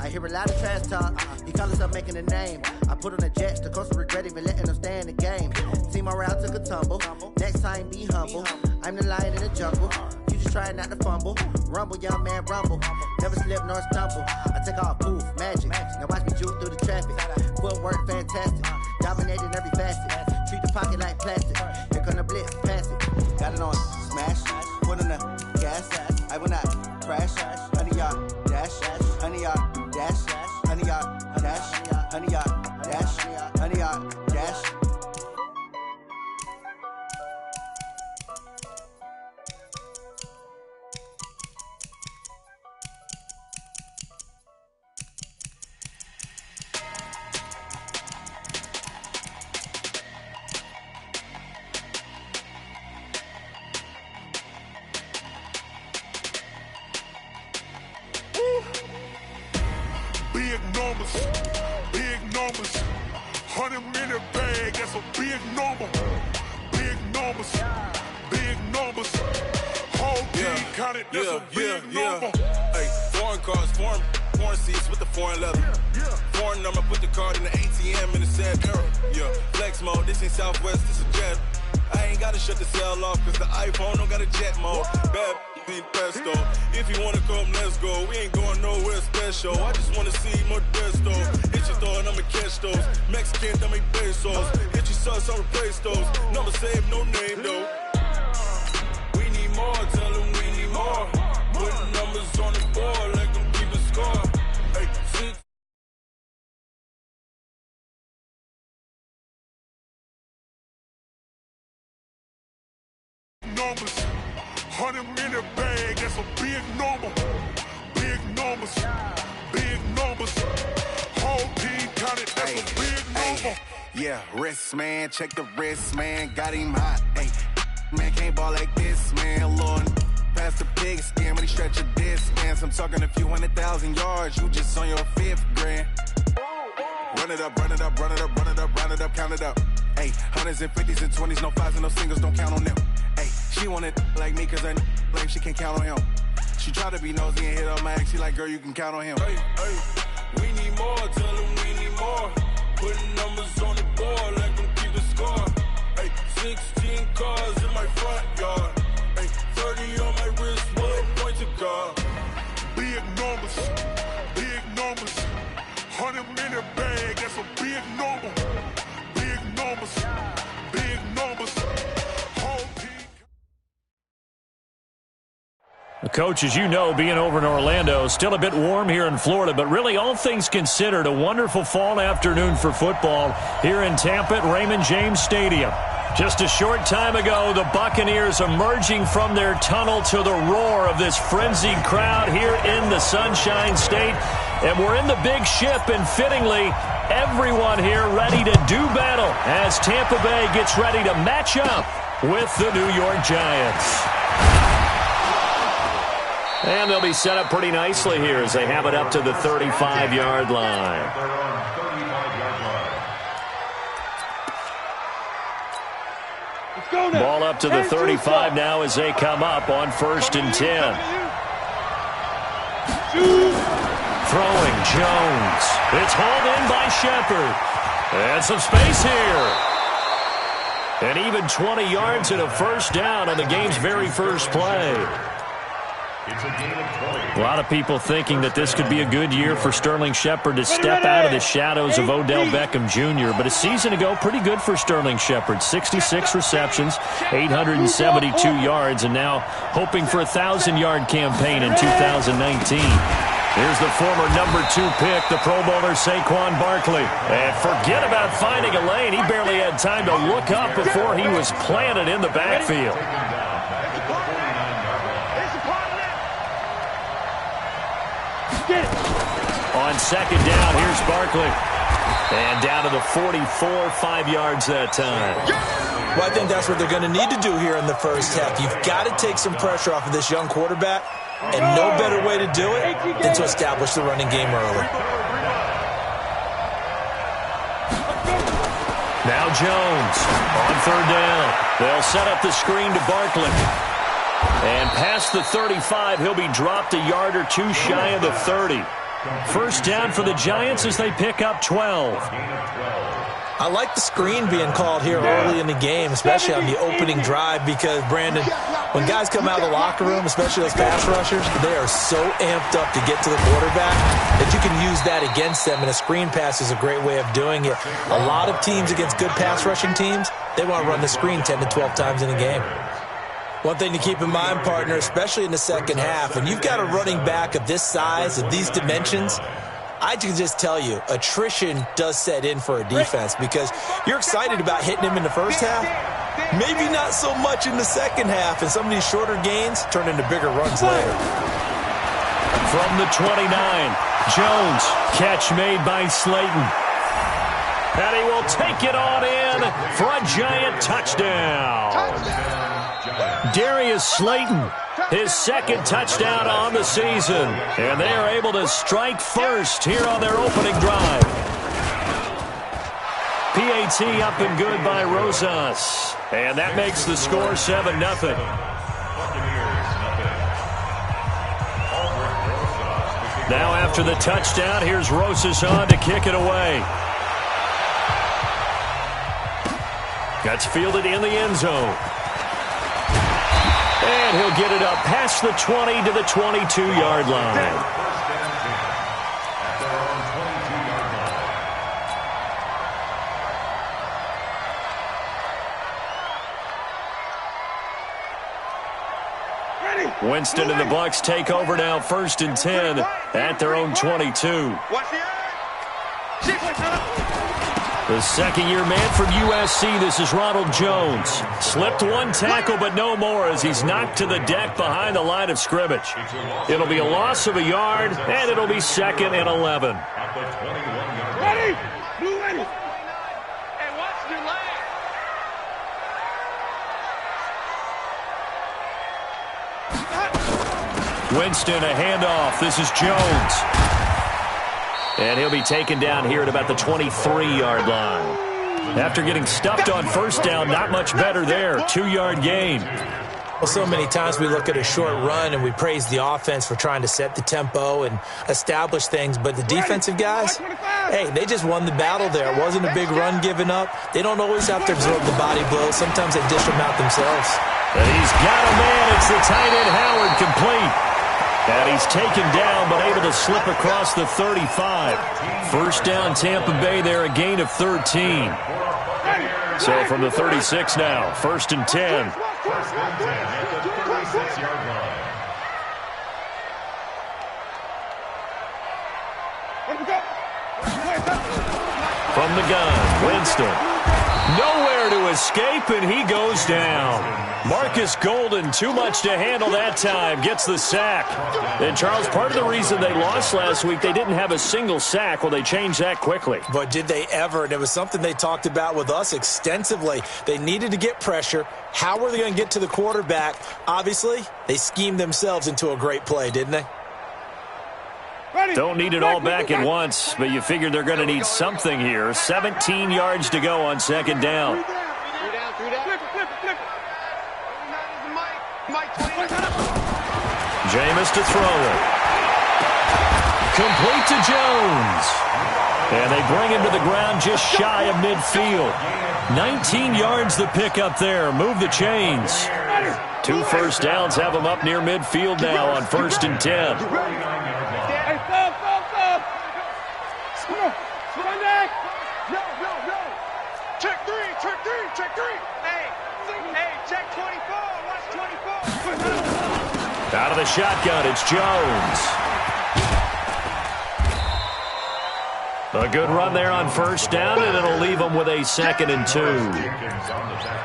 I hear a lot of trash talk. He call himself making a name. I put on the Jets, the coach regret even letting them stay in the game. See my route took a tumble. Next time be humble. I'm the lion in the jungle. You just trying not to fumble. Rumble, young man, rumble. Never slip nor stumble. I take off, poof, magic. Now watch me juke through the traffic. Footwork fantastic. Dominating every facet. Treat the pocket like plastic. Here come the blitz, pass it. Got it on smash. Put on the gas. I will not crash. 100 yard dash. 100 yard dash. 100 yard dash. 100 yard dash. 100 yard dash. Big numbers, 100 in the bag, that's a big number. Big numbers, whole team counted, that's a big number. Hey, foreign cars, foreign seats with the foreign leather. Foreign number, put the card in the ATM in the sad era. Yeah, flex mode, this ain't Southwest, this is jet. I ain't gotta shut the cell off, cause the iPhone don't got a jet mode. Bad be pesto. If you wanna come, let's go. We ain't going nowhere special. I just wanna see more Modesto. Hit your throw and I'ma catch those. Mexican, dame pesos. Hit your sauce, I'll replace those. Number save, no name though. We need more, tell them we need more. Putting numbers on the board, like them keep a score. Hey, six. Numbers, 100 in the bag, that's a big number. Big numbers, whole team counted, that's a big number. Yeah, wrist man, check the wrist man, got him hot. Hey, man can't ball like this, man. Lord, past the pig skin when he stretch a distance. I'm talking a few 100,000 yards, you just on your 5th grand. Run it up, count it up. Hey, hundreds and 50s and 20s, no 5s and no singles, don't count on them. Hey, she want it like me cause her lame, she can't count on him. She try to be nosy and hit up my ex, she like, girl, you can count on him. Hey, we need more, tell them we need more. Putting numbers on the board, like them keep the score. Hey, 16 cars in my front yard. Hey, 30 on my wrist, 1 point to guard. Big numbers, 100 in the bag, that's a big number. Big numbers, whole team. Coach, as you know, being over in Orlando, still a bit warm here in Florida, but really all things considered, a wonderful fall afternoon for football here in Tampa at Raymond James Stadium. Just a short time ago, the Buccaneers emerging from their tunnel to the roar of this frenzied crowd here in the Sunshine State. And we're in the big ship, and fittingly, everyone here ready to do battle as Tampa Bay gets ready to match up with the New York Giants. And they'll be set up pretty nicely here as they have it up to the 35-yard line. Ball up to the 35 now as they come up on 1st and 10. Throwing Jones. It's hauled in by Shepard. And some space here. And even 20 yards and a first down on the game's very first play. A lot of people thinking that this could be a good year for Sterling Shepard to step out of the shadows of Odell Beckham Jr. But a season ago, pretty good for Sterling Shepard. 66 receptions, 872 yards, and now hoping for a 1,000-yard campaign in 2019. Here's the former number 2 pick, the Pro Bowler Saquon Barkley. And forget about finding a lane. He barely had time to look up before he was planted in the backfield. On 2nd down, here's Barkley. And down to the 44, 5 yards that time. Well, I think that's what they're going to need to do here in the first half. You've got to take some pressure off of this young quarterback, and no better way to do it than to establish the running game early. Now Jones on 3rd down. They'll set up the screen to Barkley. And past the 35, he'll be dropped a yard or two shy of the 30. First down for the Giants as they pick up 12. I like the screen being called here early in the game, especially on the opening drive, because, Brandon, when guys come out of the locker room, especially those pass rushers, they are so amped up to get to the quarterback that you can use that against them, and a screen pass is a great way of doing it. A lot of teams against good pass rushing teams, they want to run the screen 10 to 12 times in a game. One thing to keep in mind, partner, especially in the second half, when you've got a running back of this size, of these dimensions, I can just tell you, attrition does set in for a defense because you're excited about hitting him in the first half, maybe not so much in the second half, and some of these shorter gains turn into bigger runs later. From the 29, Jones, catch made by Slayton. And he will take it on in for a Giant touchdown. Darius Slayton, his second touchdown on the season. And they are able to strike first here on their opening drive. PAT up and good by Rosas. And that makes the score 7-0. Now after the touchdown, here's Rosas on to kick it away. That's fielded in the end zone. And he'll get it up past the 20 to the 22-yard line. Winston and the Bucs take over now, 1st and 10 at their own 22. The second-year man from USC, this is Ronald Jones. Slipped one tackle, but no more as he's knocked to the deck behind the line of scrimmage. It'll be a loss of a yard, and it'll be 2nd and 11. Ready? Blue ready. And watch your leg. Winston, a handoff. This is Jones. And he'll be taken down here at about the 23-yard line. After getting stuffed on first down, not much better there. 2-yard gain. Well, so many times we look at a short run and we praise the offense for trying to set the tempo and establish things, but the defensive guys, hey, they just won the battle there. It wasn't a big run given up. They don't always have to absorb the body blows. Sometimes they dish them out themselves. And he's got a man. It's the tight end, Howard, complete. And he's taken down, but able to slip across the 35. First down, Tampa Bay there, a gain of 13. So from the 36 now, 1st and 10. From the gun, Winston. Nowhere to escape, and he goes down. Marcus Golden, too much to handle that time, gets the sack. And, Charles, part of the reason they lost last week, they didn't have a single sack. Well, they changed that quickly. But did they ever? And it was something they talked about with us extensively. They needed to get pressure. How were they going to get to the quarterback? Obviously, they schemed themselves into a great play, didn't they? Don't need it all back at once, but you figure they're going to need something here. 17 yards to go on 2nd down. Jameis to throw it. Complete to Jones. And they bring him to the ground just shy of midfield. 19 yards the pick up there. Move the chains. 2 first downs have them up near midfield now on 1st and 10. Check 3. Hey, check 24. Watch 24. Out of the shotgun, it's Jones. A good run there on 1st down, and it'll leave them with a 2nd and 2.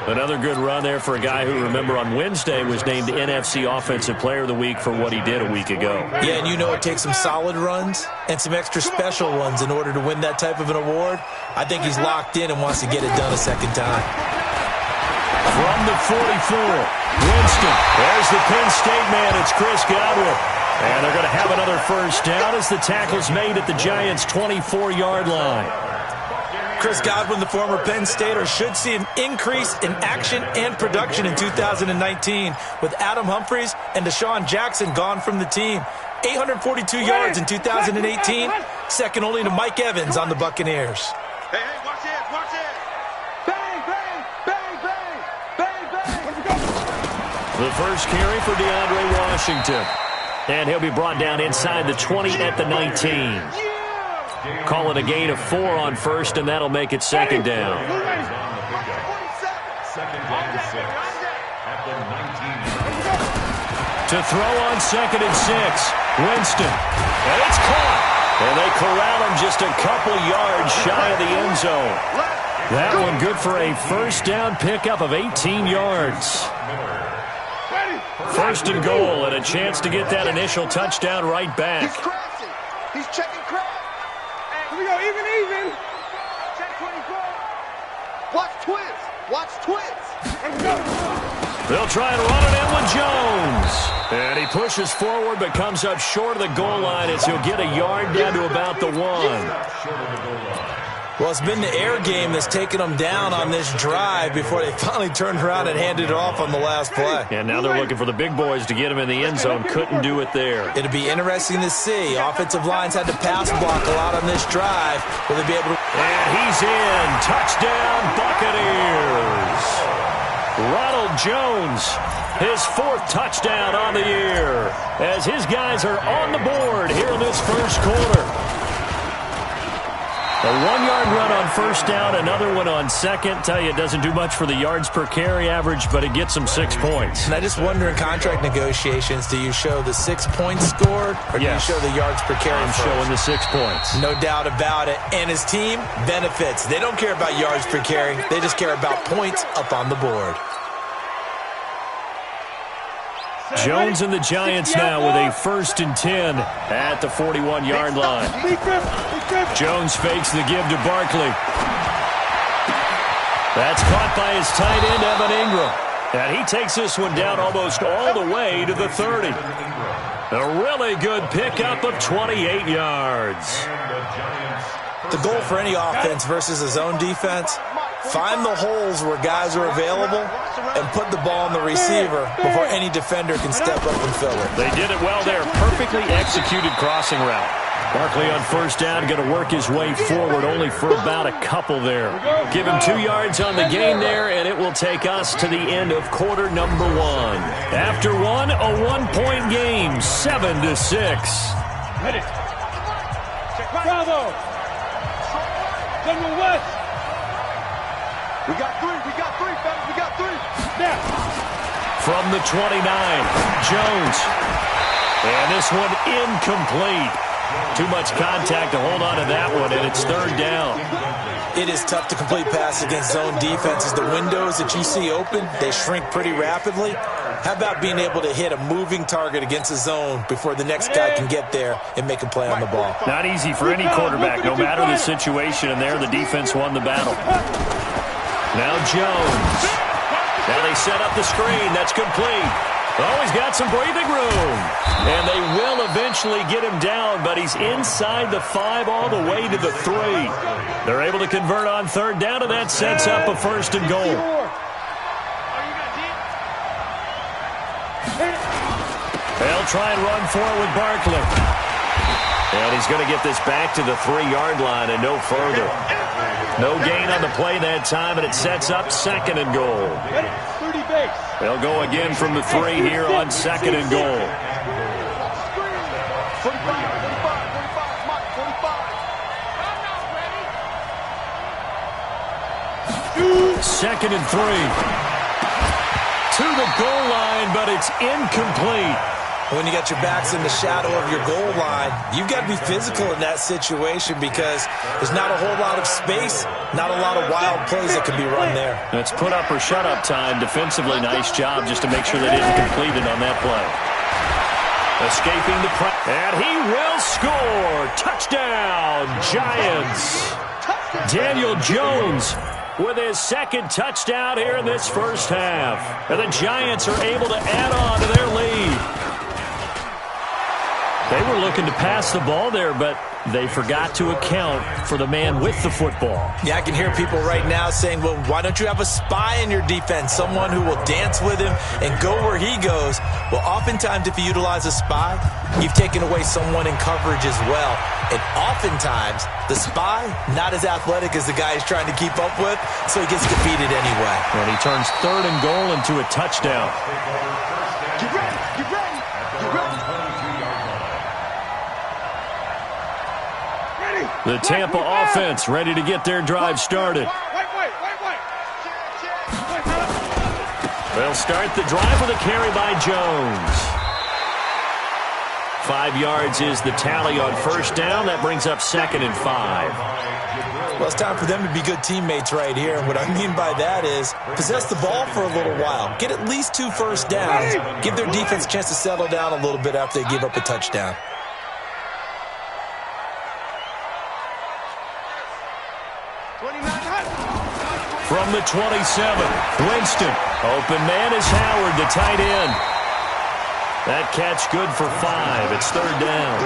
Another good run there for a guy who, remember, on Wednesday was named NFC Offensive Player of the Week for what he did a week ago. Yeah, and you know it takes some solid runs and some extra special ones in order to win that type of an award. I think he's locked in and wants to get it done a second time. From the 44, Winston. There's the Penn State man. It's Chris Godwin. And they're going to have another first down as the tackle's made at the Giants' 24-yard line. Chris Godwin, the former Penn Stater, should see an increase in action and production in 2019 with Adam Humphries and Deshaun Jackson gone from the team. 842 yards in 2018, second only to Mike Evans on the Buccaneers. Hey, watch it, watch it. Bang, bang, bang, bang, bang, bang. The first carry for DeAndre Washington. And he'll be brought down inside the 20 at the 19. Call it a gain of 4 on first, and that'll make it second down. To throw on 2nd and 6. Winston. And it's caught. And they corral him just a couple yards shy of the end zone. That one good for a first down pickup of 18 yards. First and goal, and a chance to get that initial touchdown right back. He's crashing. He's checking crash. Here we go, even. Check 24. Watch twist. Watch twist. Let's go. They'll try and run it in with Jones. And he pushes forward but comes up short of the goal line as he'll get a yard down to about the 1. Well, it's been the air game that's taken them down on this drive before they finally turned around and handed it off on the last play. And now they're looking for the big boys to get him in the end zone. Couldn't do it there. It'll be interesting to see. Offensive lines had to pass block a lot on this drive. Will they be able to... And he's in. Touchdown, Buccaneers. Ronald Jones, his 4th touchdown on the year, as his guys are on the board here in this first quarter. A 1-yard run on first down, another one on second. Tell you, it doesn't do much for the yards per carry average, but it gets them 6 points. And I just wonder in contract negotiations, do you show the 6 points scored, or do you show the yards per carry? I'm showing the 6 points. No doubt about it. And his team benefits. They don't care about yards per carry. They just care about points up on the board. Jones and the Giants now with a 1st and 10 at the 41-yard line. Jones fakes the give to Barkley. That's caught by his tight end, Evan Ingram. And he takes this one down almost all the way to the 30. A really good pickup of 28 yards. The goal for any offense versus a zone defense, find the holes where guys are available and put the ball on the receiver before any defender can step up and fill it. They did it well there. Perfectly executed crossing route. Barkley on first down, going to work his way forward only for about a couple there. Give him 2 yards on the gain there, and it will take us to the end of quarter number 1. After one, a 1-point game, 7-6. Bravo. General West. We got 3, fellas. We got 3. Now. From the 29, Jones. And this one incomplete. Too much contact to hold on to that one, and it's 3rd down. It is tough to complete passes against zone defenses. The windows that you see open, they shrink pretty rapidly. How about being able to hit a moving target against a zone before the next guy can get there and make a play on the ball? Not easy for any quarterback, no matter the situation, and there the defense won the battle. Now Jones. Now they set up the screen. That's complete. Oh, he's got some breathing room. And they will eventually get him down, but he's inside the 5 all the way to the 3. They're able to convert on 3rd down, and that sets up a 1st and goal. They'll try and run for it with Barkley. And he's going to get this back to the 3-yard line and no further. No gain on the play that time, and it sets up 2nd and goal. They'll go again from the 3 here on 2nd and goal. 2nd and 3. To the goal line, but it's incomplete. When you got your backs in the shadow of your goal line, you've got to be physical in that situation because there's not a whole lot of space, not a lot of wild plays that can be run there. It's put up or shut up time. Defensively, nice job just to make sure they didn't complete it on that play. Escaping the press, and he will score. Touchdown, Giants. Daniel Jones with his 2nd touchdown here in this first half. And the Giants are able to add on to their lead. They were looking to pass the ball there, but they forgot to account for the man with the football. Yeah, I can hear people right now saying, well, why don't you have a spy in your defense, someone who will dance with him and go where he goes? Well, oftentimes if you utilize a spy, you've taken away someone in coverage as well. And oftentimes, the spy, not as athletic as the guy he's trying to keep up with, so he gets defeated anyway. And he turns 3rd and goal into a touchdown. Get ready, get ready, get ready. The Tampa offense ready to get their drive started. They'll start the drive with a carry by Jones. 5 yards is the tally on first down. That brings up 2nd and 5. Well, it's time for them to be good teammates right here. And what I mean by that is possess the ball for a little while. Get at least 2 first downs. Give their defense a chance to settle down a little bit after they give up a touchdown. From the 27, Winston. Open man is Howard, the tight end. That catch good for 5. It's 3rd down.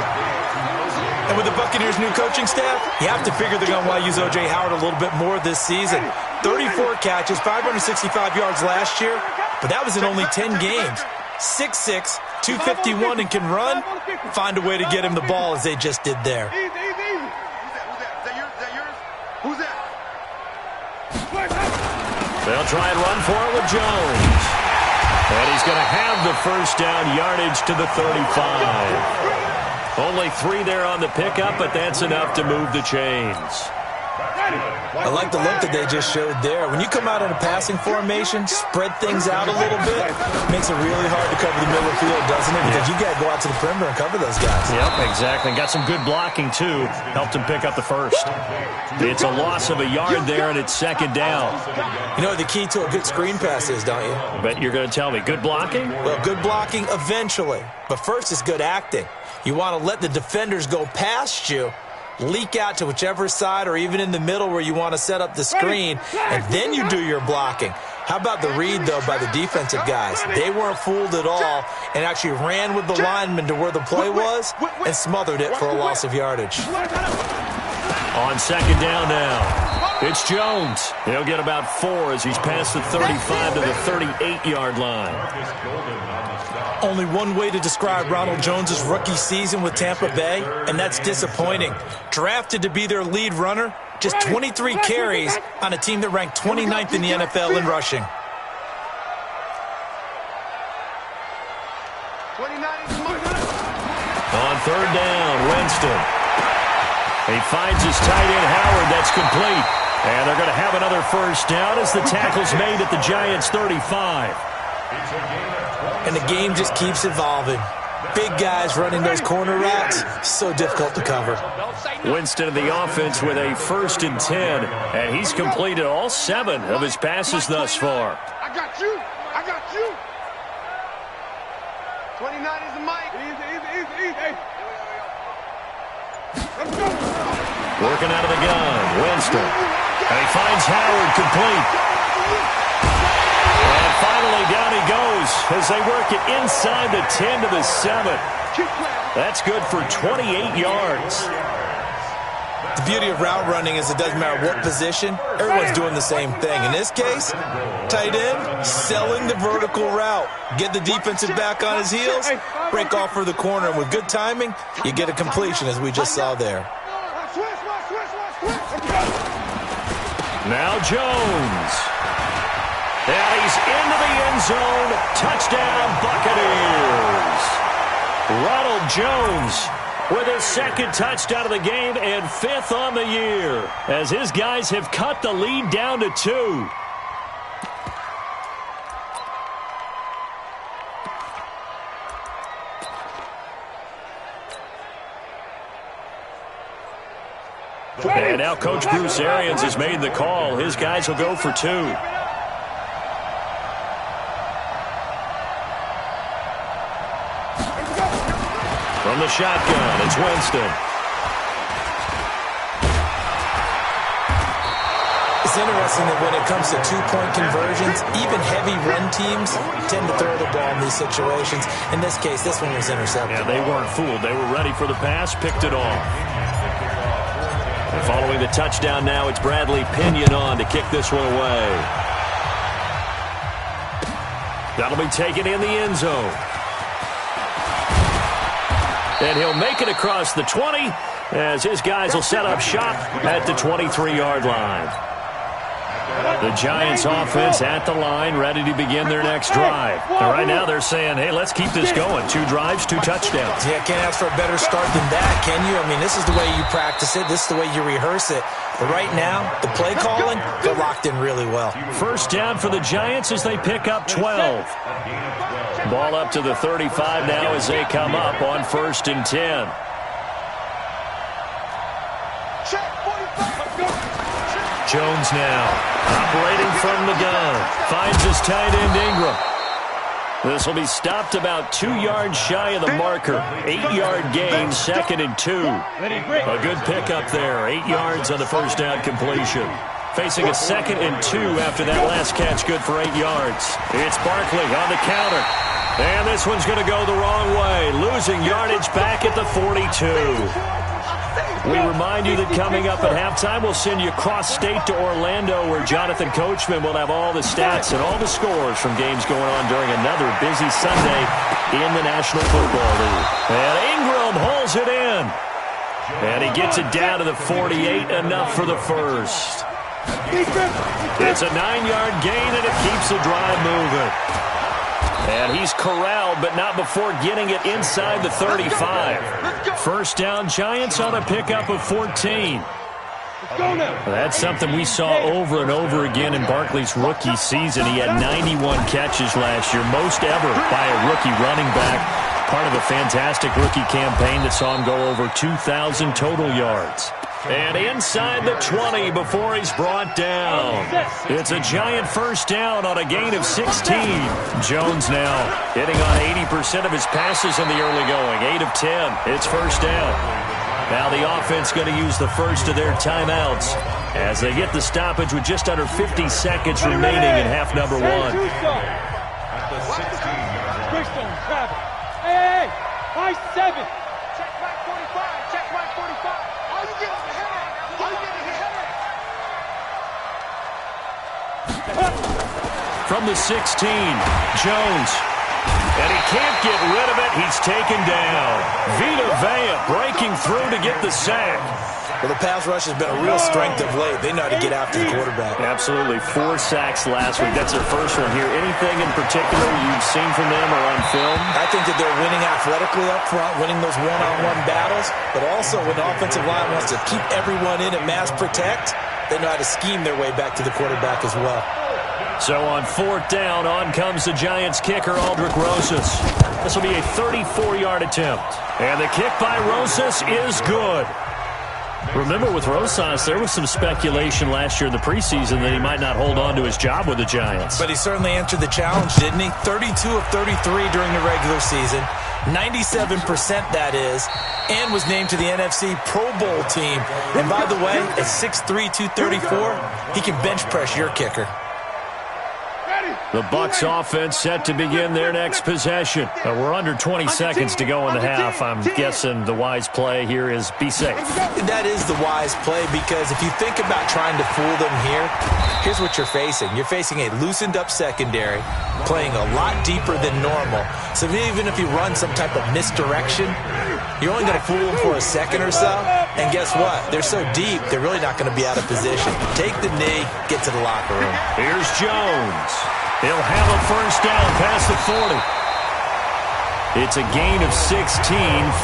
And with the Buccaneers' new coaching staff, you have to figure they're going to want to use O.J. Howard a little bit more this season. 34 catches, 565 yards last year, but that was in only 10 games. 6'6", 251, and can run. Find a way to get him the ball as they just did there. They'll try and run for it with Jones. And he's going to have the first down yardage to the 35. Only 3 there on the pickup, but that's enough to move the chains. I like the look that they just showed there. When you come out in a passing formation, spread things out a little bit, makes it really hard to cover the middle of the field, doesn't it? Because you got to go out to the perimeter and cover those guys. Yep, exactly. Got some good blocking, too. Helped him pick up the first. It's a loss of a yard there, and it's 2nd down. You know what the key to a good screen pass is, don't you? But you're going to tell me, good blocking? Well, good blocking eventually. But first is good acting. You want to let the defenders go past you, leak out to whichever side or even in the middle where you want to set up the screen, and then you do your blocking. How about the read, though, by the defensive guys? They weren't fooled at all and actually ran with the lineman to where the play was and smothered it for a loss of yardage. On 2nd down now, it's Jones. He'll get about 4 as he's past the 35 to the 38-yard line. Only one way to describe Ronald Jones' rookie season with Tampa Bay, and that's disappointing. Drafted to be their lead runner, just 23 carries on a team that ranked 29th in the NFL in rushing. On 3rd down, Winston. He finds his tight end, Howard. That's complete. And they're going to have another first down as the tackle's made at the Giants' 35. And the game just keeps evolving. Big guys running those corner routes, so difficult to cover. Winston in the offense with a 1st and 10, and he's completed all 7 of his passes thus far. I got you. I got you. 29 is the mic. Easy. Let's go. Working out of the gun, Winston. And he finds Howard complete. And finally down he goes as they work it inside the 10 to the 7. That's good for 28 yards. The beauty of route running is it doesn't matter what position, everyone's doing the same thing. In this case, tight end, selling the vertical route. Get the defensive back on his heels, break off for the corner, and with good timing, you get a completion as we just saw there. Now Jones. And he's into the end zone. Touchdown, Buccaneers. Ronald Jones with his 2nd touchdown of the game and 5th on the year as his guys have cut the lead down to 2. And now Coach Bruce Arians has made the call. His guys will go for 2. From the shotgun, it's Winston. It's interesting that when it comes to two-point conversions, even heavy run teams tend to throw the ball in these situations. In this case, this one was intercepted. Yeah, they weren't fooled. They were ready for the pass, picked it off. And following the touchdown now, it's Bradley Pinion on to kick this one away. That'll be taken in the end zone. And he'll make it across the 20 as his guys will set up shop at the 23-yard line. The Giants offense at the line, ready to begin their next drive. And right now they're saying, hey, let's keep this going. 2 drives, 2 touchdowns. Yeah, can't ask for a better start than that, can you? I mean, this is the way you practice it. This is the way you rehearse it. But right now, the play calling, they're locked in really well. First down for the Giants as they pick up 12. Ball up to the 35 now as they come up on 1st and 10. Jones now operating from the gun. Finds his tight end Ingram. This will be stopped about 2 yards shy of the marker. 8-yard gain, 2nd and 2. A good pickup there. 8 yards on the first down completion. Facing a 2nd and 2 after that last catch, good for 8 yards. It's Barkley on the counter. And this one's going to go the wrong way. Losing yardage back at the 42. We remind you that coming up at halftime, we'll send you cross-state to Orlando, where Jonathan Coachman will have all the stats and all the scores from games going on during another busy Sunday in the National Football League. And Ingram hauls it in. And he gets it down to the 48, enough for the first. It's a 9-yard gain, and it keeps the drive moving. And he's corralled, but not before getting it inside the 35. First down, Giants on a pickup of 14. That's something we saw over and over again in Barkley's rookie season. He had 91 catches last year, most ever by a rookie running back. Part of a fantastic rookie campaign that saw him go over 2,000 total yards. And inside the 20 before he's brought down. It's a Giant first down on a gain of 16. Jones now hitting on 80% of his passes in the early going. 8 of 10. It's first down. Now the offense going to use the first of their timeouts as they get the stoppage with just under 50 seconds remaining in half number 1. Hey, 5-7. Check back 45. Check back 45. Are you getting hit? Are you getting hit? From the 16, Jones. And he can't get rid of it. He's taken down. Vita Vea breaking through to get the sack. Well, the pass rush has been a real strength of late. They know how to get after the quarterback. Absolutely. 4 sacks last week. That's their first one here. Anything in particular you've seen from them or on film? I think that they're winning athletically up front, winning those one-on-one battles, but also when the offensive line wants to keep everyone in and mass protect, they know how to scheme their way back to the quarterback as well. So on 4th down, on comes the Giants kicker, Aldrick Rosas. This will be a 34-yard attempt. And the kick by Rosas is good. Remember, with Rosas, there was some speculation last year in the preseason that he might not hold on to his job with the Giants. But he certainly answered the challenge, didn't he? 32 of 33 during the regular season, 97% that is, and was named to the NFC Pro Bowl team. And by the way, at 6'3", 234, he can bench press your kicker. The Bucs offense set to begin their next possession. We're under 20 seconds to go in the half. I'm guessing the wise play here is be safe. That is the wise play, because if you think about trying to fool them here, here's what you're facing. You're facing a loosened up secondary, playing a lot deeper than normal. So even if you run some type of misdirection, you're only going to fool them for a second or so. And guess what? They're so deep, they're really not going to be out of position. Take the knee, get to the locker room. Here's Jones. He'll have a first down past the 40. It's a gain of 16,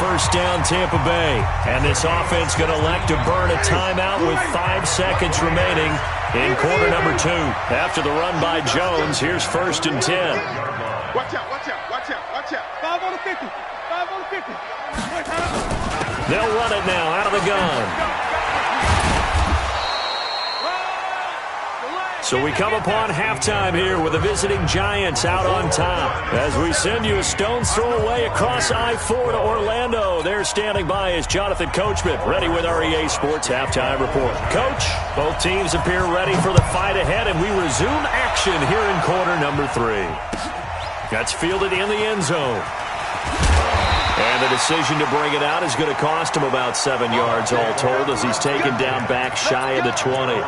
first down Tampa Bay. And this offense going to elect to burn a timeout with 5 seconds remaining in quarter number 2. After the run by Jones, here's 1st and 10. Watch out, watch out, watch out, watch out. 5 on the 50, 5 on the 50. They'll run it now out of the gun. So we come upon halftime here with the visiting Giants out on top. As we send you a stone's throw away across I-4 to Orlando. There standing by is Jonathan Coachman, ready with our EA Sports Halftime Report. Coach, both teams appear ready for the fight ahead, and we resume action here in quarter number 3. That's fielded in the end zone. And the decision to bring it out is going to cost him about 7 yards all told as he's taken down back shy of the 20.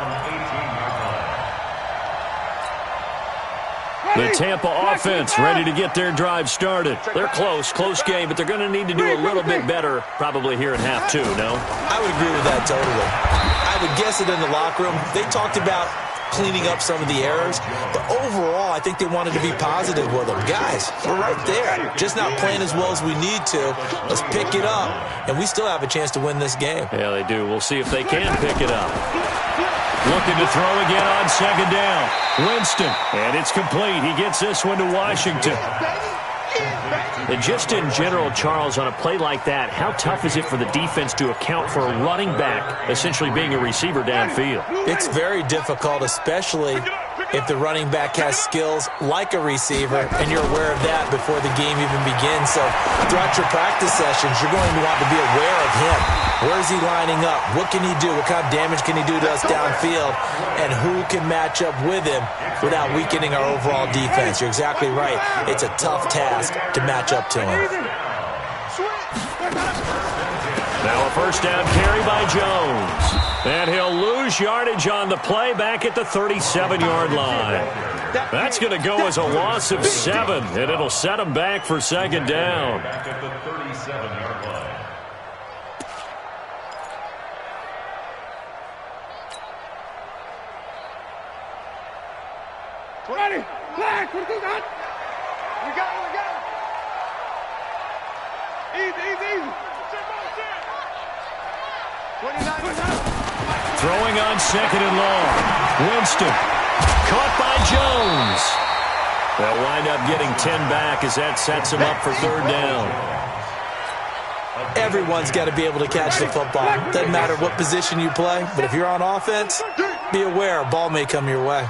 The Tampa offense ready to get their drive started. They're close game, but they're going to need to do a little bit better probably here in half 2, no? I would agree with that totally. I would guess it in the locker room. They talked about cleaning up some of the errors, but overall, I think they wanted to be positive with them. Guys, we're right there. Just not playing as well as we need to. Let's pick it up, and we still have a chance to win this game. Yeah, they do. We'll see if they can pick it up. Looking to throw again on second down. Winston, and it's complete. He gets this one to Washington. And just in general, Charles, on a play like that, how tough is it for the defense to account for a running back essentially being a receiver downfield? It's very difficult, especially if the running back has skills like a receiver, and you're aware of that before the game even begins. So throughout your practice sessions, you're going to want to be aware of him. Where is he lining up? What can he do? What kind of damage can he do to us downfield? And who can match up with him without weakening our overall defense? You're exactly right. It's a tough task to match up to him. Now a first down carry by Jones. And he'll lose yardage on the play back at the 37-yard line. That's going to go as a loss of 7, and it'll set him back for second down. Back at the 37-yard line. Flag, what is that? We got it. Easy. 29. Throwing on second and long. Winston. Caught by Jones. They'll wind up getting 10 back as that sets him up for third down. Everyone's got to be able to catch the football. Doesn't matter what position you play, but if you're on offense, be aware a ball may come your way.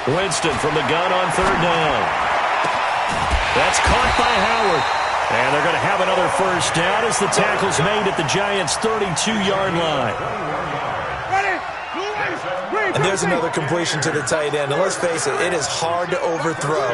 Winston from the gun on third down. That's caught by Howard. And they're going to have another first down as the tackle's made at the Giants' 32-yard line. And there's another completion to the tight end. And let's face it, it is hard to overthrow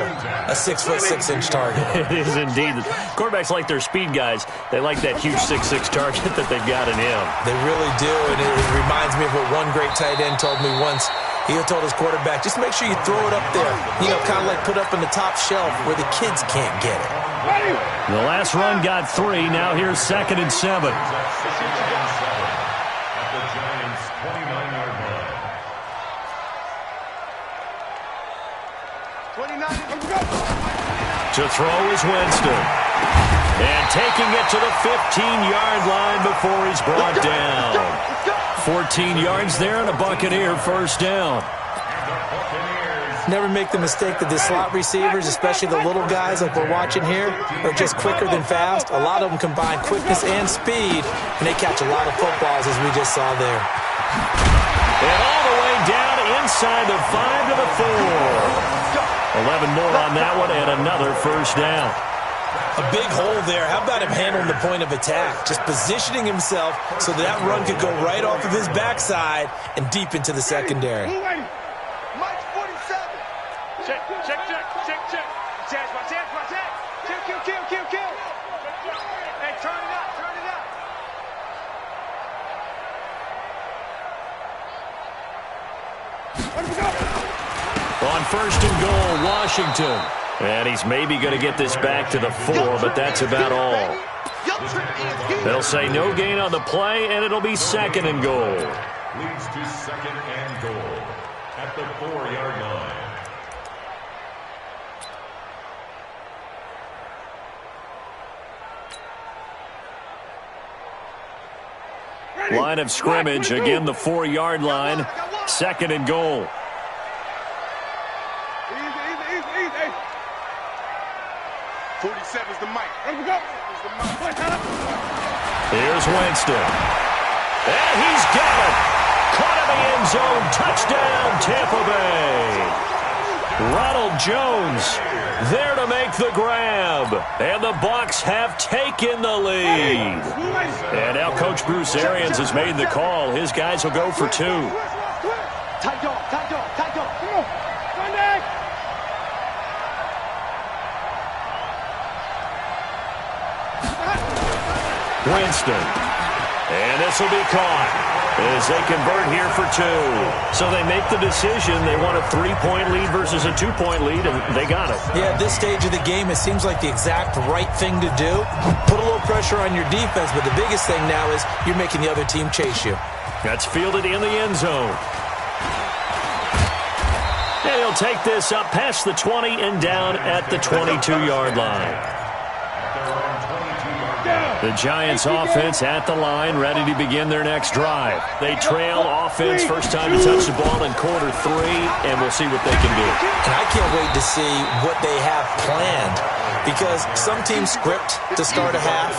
a 6'6" target. It is indeed. Quarterbacks like their speed guys. They like that huge 6'6" target that they've got in him. They really do, and it reminds me of what one great tight end told me once. He told his quarterback, just make sure you throw it up there. You know, kind of like put up in the top shelf where the kids can't get it. The last run got 3. Now here's second and 7. At the Giants' 29-yard line. To throw is Winston. And taking it to the 15-yard line before he's brought down. 14 yards there and a Buccaneer first down. Never make the mistake that the slot receivers, especially the little guys like we're watching here, are just quicker than fast. A lot of them combine quickness and speed, and they catch a lot of footballs, as we just saw there. And all the way down inside the 5 to the 4. 11 more on that one and another first down. A big hole there. How about him handling the point of attack? Just positioning himself so that run could go right off of his backside and deep into the secondary. Mike 47. Check. Chance, my check. Kill. Hey, turn it up. On first and goal, Washington. And he's maybe going to get this back to the 4, but that's about all. They'll say no gain on the play, and it'll be second and goal. Leads to second and goal at the 4-yard line. Line of scrimmage, again the 4-yard line, second and goal. Easy. 47's the mic. Here's Winston. And he's got it. Caught in the end zone. Touchdown, Tampa Bay. Ronald Jones there to make the grab. And the Bucs have taken the lead. And now Coach Bruce Arians has made the call. His guys will go for 2. Tight dog, tight dog, tight dog. Come on. Run back. Winston. And this will be caught as they convert here for 2. So they make the decision. They want a 3-point lead versus a 2-point lead, and they got it. Yeah, at this stage of the game, it seems like the exact right thing to do. Put a little pressure on your defense, but the biggest thing now is you're making the other team chase you. That's fielded in the end zone. And he'll take this up past the 20 and down at the 22-yard line. The Giants offense at the line, ready to begin their next drive. They trail offense, first time to touch the ball in quarter 3, and we'll see what they can do. And I can't wait to see what they have planned, because some teams script to start a half.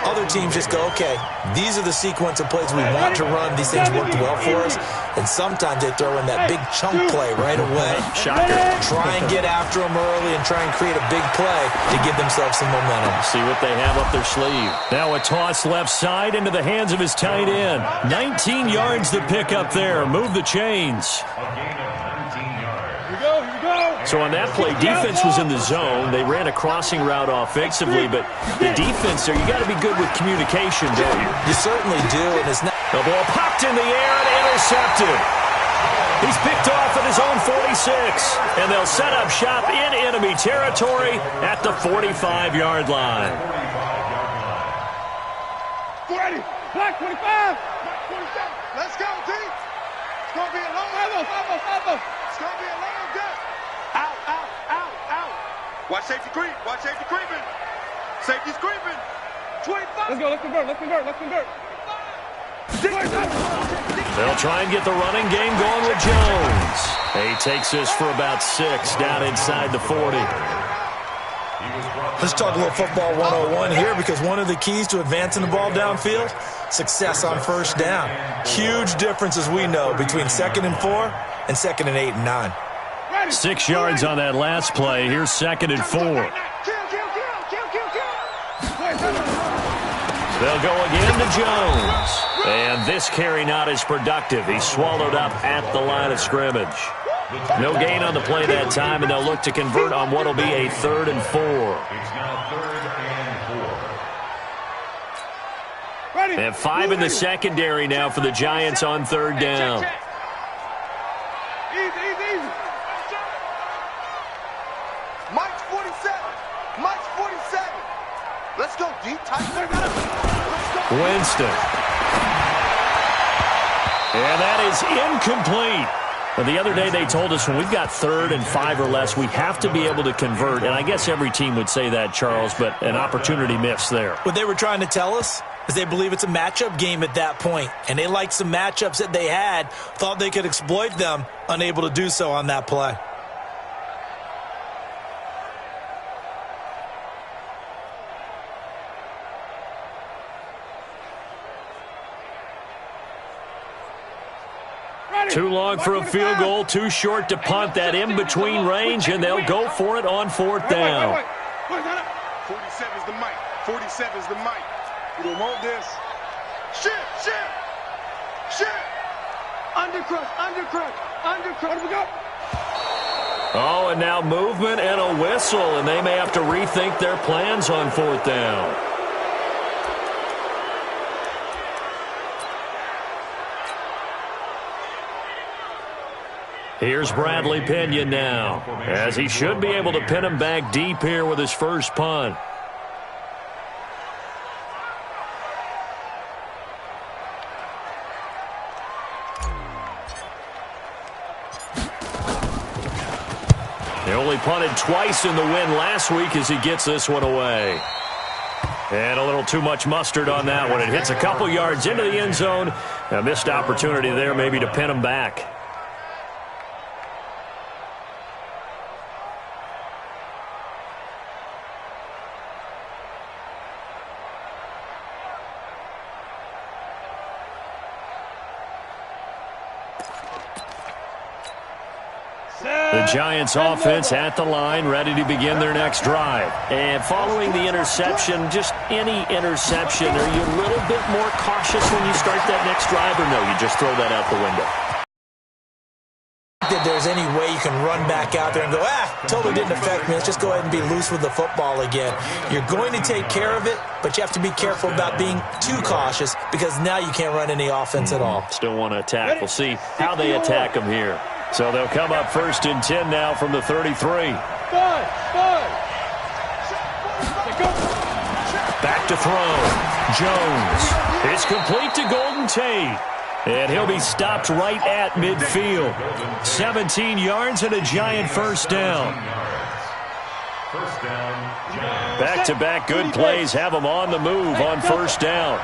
Other teams just go, okay, these are the sequence of plays we want to run. These things worked well for us. And sometimes they throw in that big chunk play right away. Shocker. Try and get after them early and try and create a big play to give themselves some momentum. See what they have up their sleeve. Now a toss left side into the hands of his tight end. 19 yards to pick up there. Move the chains. So on that play, defense was in the zone. They ran a crossing route offensively, but the defense there, you got to be good with communication, don't you? You certainly do, and it's not. The ball popped in the air and intercepted. He's picked off at his own 46, and they'll set up shop in enemy territory at the 45-yard line. 40, black 25, black 27. Let's go, team. It's going to be a long almost. It's going to be a long day. Out. Watch safety creep. Watch safety creeping. Safety's creeping. 25. Let's convert. They'll try and get the running game going with Jones. He takes this for about 6 down inside the 40. Let's talk a little football 101 here, because one of the keys to advancing the ball downfield, success on first down. Huge difference, as we know, between 2nd and 4 and 2nd and 8 and 9. 6 yards on that last play. Here's 2nd and 4. They'll go again to Jones. And this carry not as productive. He's swallowed up at the line of scrimmage. No gain on the play that time, and they'll look to convert on what will be a 3rd and 4. It's now 3rd and 4. They have 5 in the secondary now for the Giants on 3rd down. Easy. Mike's 47. Let's go deep, tight. Winston. And that is incomplete. Well, the other day they told us when we've got 3rd and 5 or less, we have to be able to convert. And I guess every team would say that, Charles, but an opportunity missed there. What they were trying to tell us is they believe it's a matchup game at that point. And they liked some matchups that they had, thought they could exploit them, unable to do so on that play. Too long for a field goal, too short to punt. That in-between range, and they'll go for it on 4th down. 47's the mic. 47's the mic. You don't want this. Shit. Undercrush. Where do we go? Oh, and now movement and a whistle, and they may have to rethink their plans on 4th down. Here's Bradley Pinion now, as he should be able to pin him back deep here with his first punt. He only punted twice in the win last week as he gets this one away. And a little too much mustard on that one. It hits a couple yards into the end zone. A missed opportunity there maybe to pin him back. Giants offense at the line, ready to begin their next drive. And following the interception, just any interception, are you a little bit more cautious when you start that next drive, or no, you just throw that out the window? That there's any way you can run back out there and go, totally didn't affect me. Let's just go ahead and be loose with the football again. You're going to take care of it, but you have to be careful about being too cautious because now you can't run any offense at all. Still want to attack. We'll see how they attack them here. So they'll come up 1st and 10 now from the 33. Back to throw. Jones. It's complete to Golden Tate. And he'll be stopped right at midfield. 17 yards and a Giant first down. Back-to-back good plays have them on the move on first down.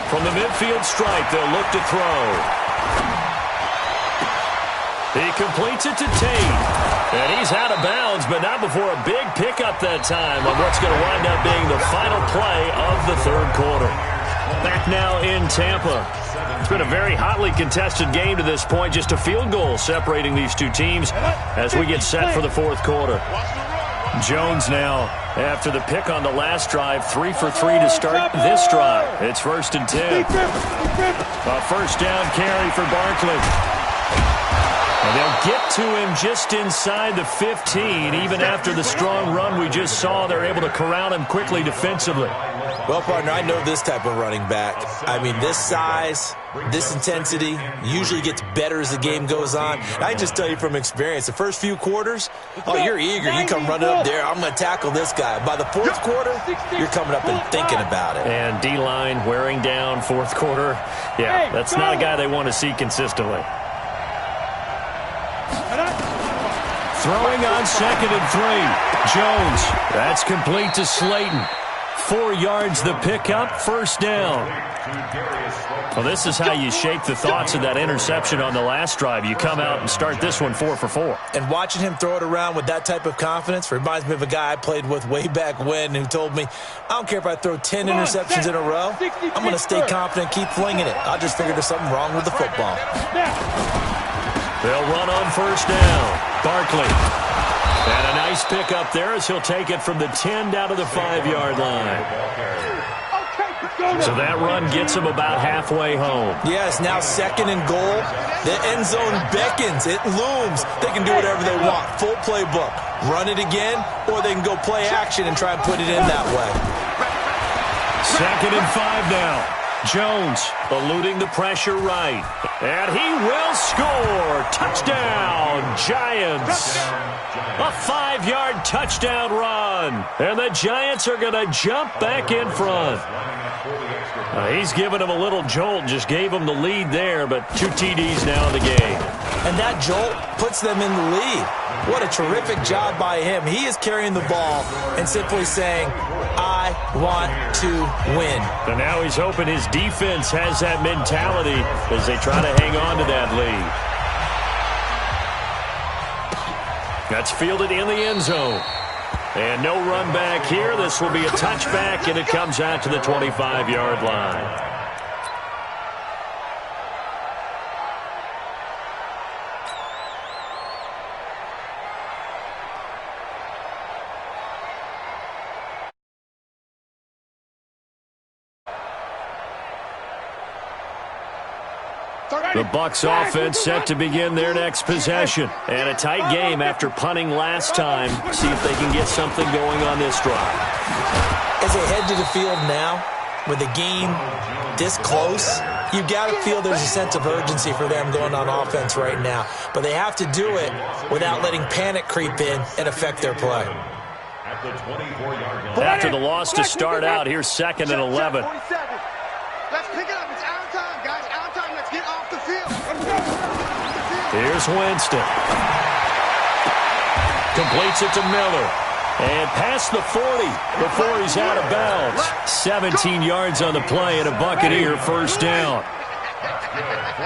From the midfield stripe, they'll look to throw. He completes it to Tate. And he's out of bounds, but not before a big pickup that time on what's going to wind up being the final play of the third quarter. Back now in Tampa. It's been a very hotly contested game to this point. Just a field goal separating these two teams as we get set for the fourth quarter. Jones now, after the pick on the last drive, 3 for 3 to start this drive. It's 1st and 10. A first down carry for Barkley. And they'll get to him just inside the 15. Even after the strong run we just saw, they're able to corral him quickly defensively. Well, partner, I know this type of running back. I mean, this size, this intensity usually gets better as the game goes on. And I can just tell you from experience, the first few quarters, you're eager. You come running up there, I'm going to tackle this guy. By the fourth quarter, you're coming up and thinking about it. And D-line wearing down fourth quarter. Yeah, that's not a guy they want to see consistently. Throwing on 2nd and 3. Jones. That's complete to Slayton. 4 yards the pickup. First down. Well, this is how you shape the thoughts of that interception on the last drive. You come out and start this one 4 for 4. And watching him throw it around with that type of confidence reminds me of a guy I played with way back when who told me, I don't care if I throw 10 interceptions in a row. I'm going to stay confident, keep flinging it. I just figured there's something wrong with the football. They'll run on first down. Barkley. And a nice pickup there as he'll take it from the 10 down to the 5-yard line. So that run gets him about halfway home. Yes, now 2nd and goal. The end zone beckons. It looms. They can do whatever they want. Full playbook. Run it again, or they can go play action and try and put it in that way. 2nd and 5 now. Jones eluding the pressure right. And he will score. Touchdown, Giants. A 5-yard touchdown run. And the Giants are going to jump back in front. He's given him a little jolt. Just gave him the lead there, but 2 TDs now in the game. And that jolt puts them in the lead. What a terrific job by him. He is carrying the ball and simply saying, I want to win. And now he's hoping his defense has that mentality as they try to hang on to that lead. That's fielded in the end zone. And no run back here. This will be a touchback, and it comes out to the 25-yard line. The Bucs offense set to begin their next possession. And a tight game after punting last time. See if they can get something going on this drive. As they head to the field now, with the game this close, you've got to feel there's a sense of urgency for them going on offense right now. But they have to do it without letting panic creep in and affect their play. After the loss to start out, here's 2nd and 11. Let's pick it up. It's out of time, guys. Out of time. Let's get off the field. Here's Winston. Completes it to Miller. And past the 40 before he's out of bounds. 17 yards on the play and a Buccaneer first down.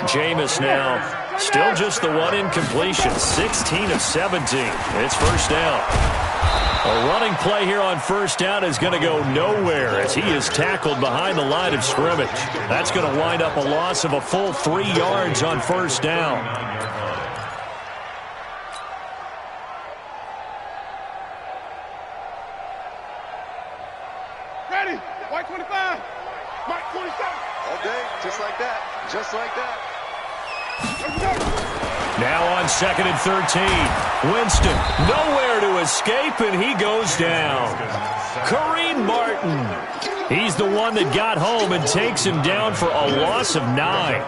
Jameis now still just the one incompletion. 16 of 17. It's first down. A running play here on first down is going to go nowhere as he is tackled behind the line of scrimmage. That's going to wind up a loss of a full 3 yards on first down. Ready, white 25, white 27. All day, just like that, just like that. Now on 2nd and 13. Winston nowhere to escape, and he goes down. Kareem Martin. He's the one that got home and takes him down for a loss of 9.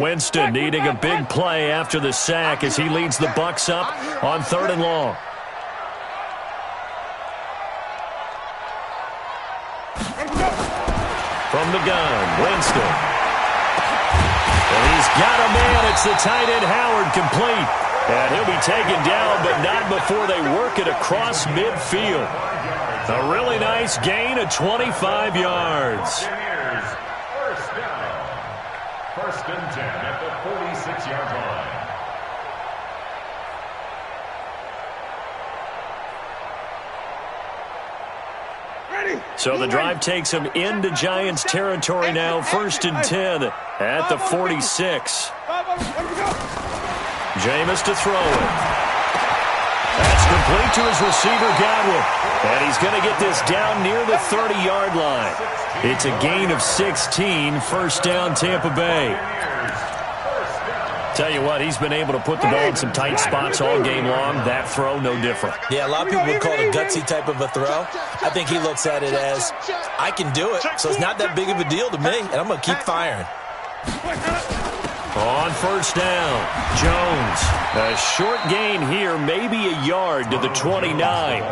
Winston needing a big play after the sack as he leads the Bucs up on 3rd and long. From the gun, Winston. And he's got a man. It's the tight end, Howard, complete. And he'll be taken down, but not before they work it across midfield. A really nice gain of 25 yards. First down. 1st and 10 at the 46-yard line. So the drive takes him into Giants territory now. 1st and 10 at the 46. Jameis to throw it. That's complete to his receiver, Godwin. And he's going to get this down near the 30-yard line. It's a gain of 16. 1st down, Tampa Bay. Tell you what, he's been able to put the ball in some tight spots all game long. That throw, no different. Yeah, a lot of people would call it a gutsy type of a throw. I think he looks at it as, I can do it, so it's not that big of a deal to me, and I'm going to keep firing. On 1st down, Jones. A short gain here, maybe a yard to the 29.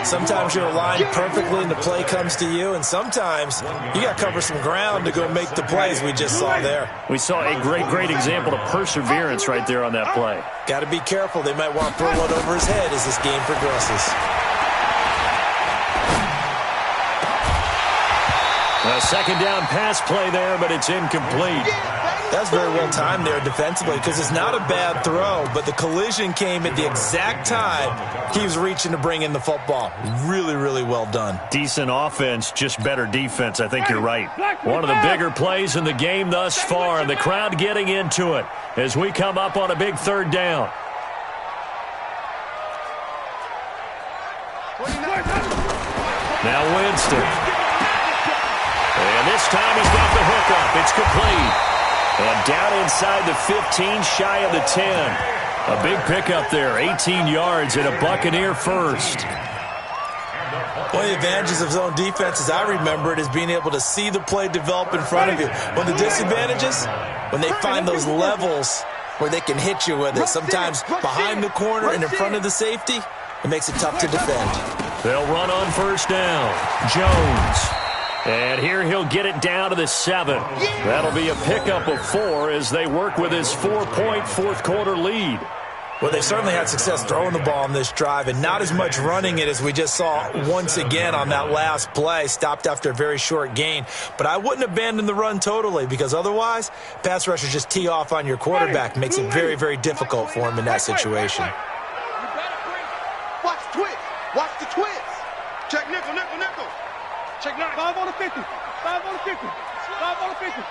Sometimes you're aligned perfectly and the play comes to you, and sometimes you got to cover some ground to go make the plays we just saw there. We saw a great example of perseverance right there on that play. Got to be careful. They might want to throw one over his head as this game progresses. A 2nd down pass play there, but it's incomplete. That's very well timed there defensively because it's not a bad throw, but the collision came at the exact time he was reaching to bring in the football. Really well done. Decent offense, just better defense. I think you're right. One of the bigger plays in the game thus far, and the crowd getting into it as we come up on a big 3rd down. Now Winston. And this time he's got the hook up. It's complete. And down inside the 15, shy of the 10. A big pickup there, 18 yards and a Buccaneer first. One of the advantages of zone defense, as I remember it, is being able to see the play develop in front of you. One of the disadvantages, when they find those levels where they can hit you with it, sometimes behind the corner and in front of the safety, it makes it tough to defend. They'll run on 1st down. Jones. And here he'll get it down to the 7. That'll be a pickup of 4 as they work with his 4-point 4th quarter lead. Well, they certainly had success throwing the ball on this drive and not as much running it as we just saw once again on that last play. Stopped after a very short gain. But I wouldn't abandon the run totally because otherwise, pass rushers just tee off on your quarterback. Makes it very difficult for him in that situation. Watch twist. Watch the twist. Check nickel. Check 9. 5 on the 50. 5 on the 50. 5 on the 50.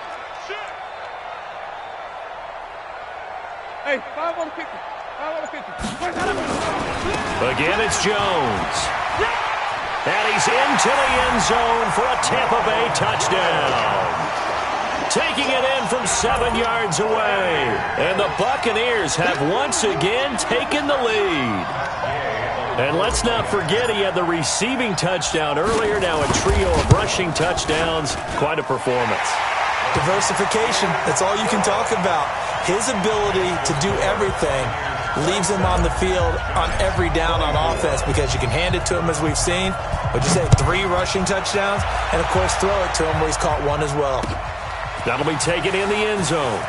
Hey, 5 on the 50. 5 on the 50. Again, it's Jones. And he's into the end zone for a Tampa Bay touchdown. Taking it in from 7 yards away. And the Buccaneers have once again taken the lead. And let's not forget he had the receiving touchdown earlier. Now a trio of rushing touchdowns. Quite a performance. Diversification, that's all you can talk about. His ability to do everything leaves him on the field on every down on offense because you can hand it to him as we've seen. What'd you say, 3 rushing touchdowns? And, of course, throw it to him where he's caught 1 as well. That'll be taken in the end zone.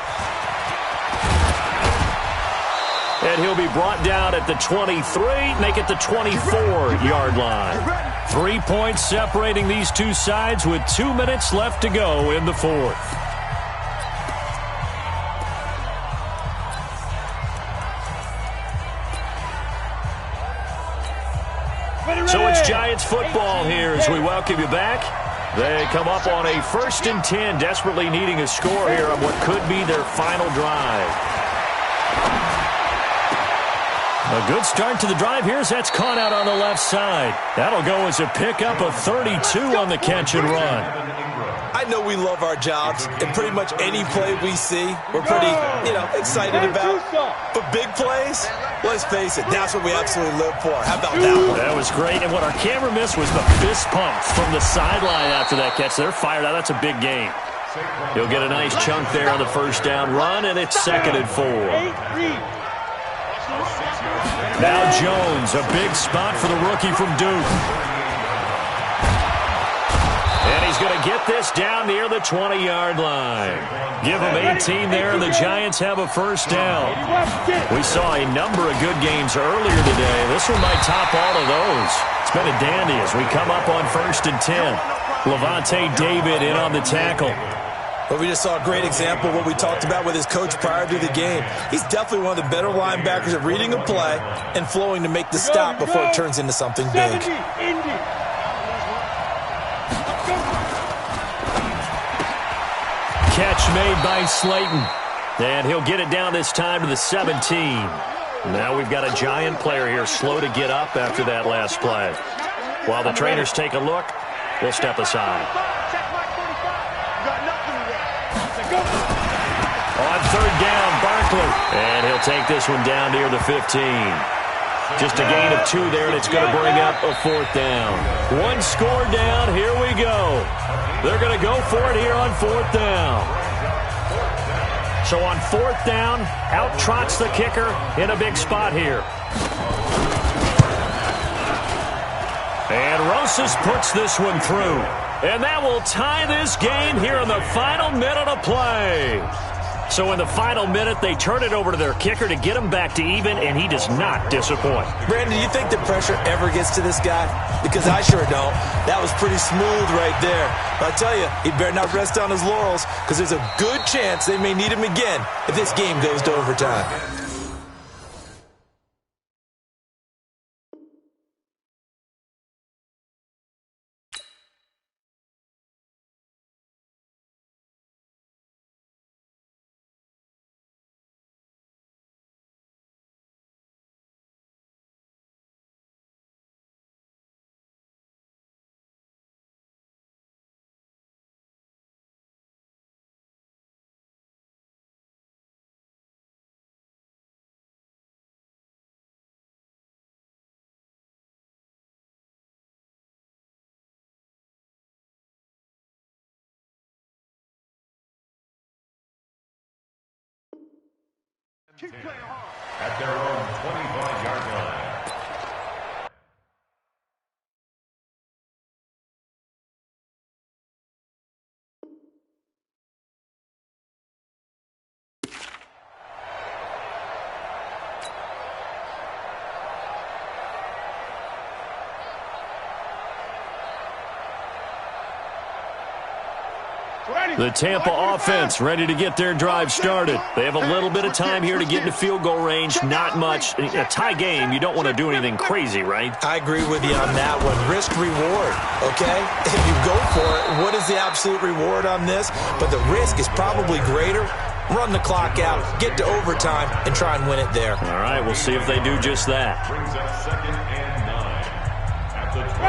And he'll be brought down at the 23, make it the 24-yard line. 3 points separating these two sides with 2 minutes left to go in the 4th. So it's Giants football here as we welcome you back. They come up on a 1st and 10, desperately needing a score here on what could be their final drive. A good start to the drive here as that's caught out on the left side. That'll go as a pickup of 32 on the catch and run. I know we love our jobs, and pretty much any play we see, we're pretty, excited about. But big plays, let's face it, that's what we absolutely live for. How about that one? That was great, and what our camera missed was the fist pump from the sideline after that catch. They're fired out. That's a big game. He'll get a nice chunk there on the first down run, and it's 2nd and 4. Now Jones, a big spot for the rookie from Duke. And he's going to get this down near the 20-yard line. Give him 18 there, and the Giants have a first down. We saw a number of good games earlier today. This one might top all of those. It's been a dandy as we come up on 1st and 10. Levante David in on the tackle. But we just saw a great example of what we talked about with his coach prior to the game. He's definitely one of the better linebackers at reading a play and flowing to make the stop before it turns into something big. Catch made by Slayton. And he'll get it down this time to the 17. Now we've got a Giant player here slow to get up after that last play. While the trainers take a look, we'll step aside. On 3rd down, Barkley. And he'll take this one down near the 15. Just a gain of 2 there, and it's going to bring up a 4th down. 1 score down, here we go. They're going to go for it here on 4th down. So on 4th down, out trots the kicker in a big spot here. And Rosas puts this one through. And that will tie this game here in the final minute of play. So in the final minute, they turn it over to their kicker to get him back to even, and he does not disappoint. Brandon, do you think the pressure ever gets to this guy? Because I sure don't. That was pretty smooth right there. But I tell you, he better not rest on his laurels, because there's a good chance they may need him again if this game goes to overtime. At their own 25-yard line. The Tampa offense ready to get their drive started. They have a little bit of time here to get into field goal range. Not much. A tie game, you don't want to do anything crazy, right? I agree with you on that one. Risk reward, okay? If you go for it, what is the absolute reward on this? But the risk is probably greater. Run the clock out, get to overtime, and try and win it there. All right, we'll see if they do just that. Brings up 2nd and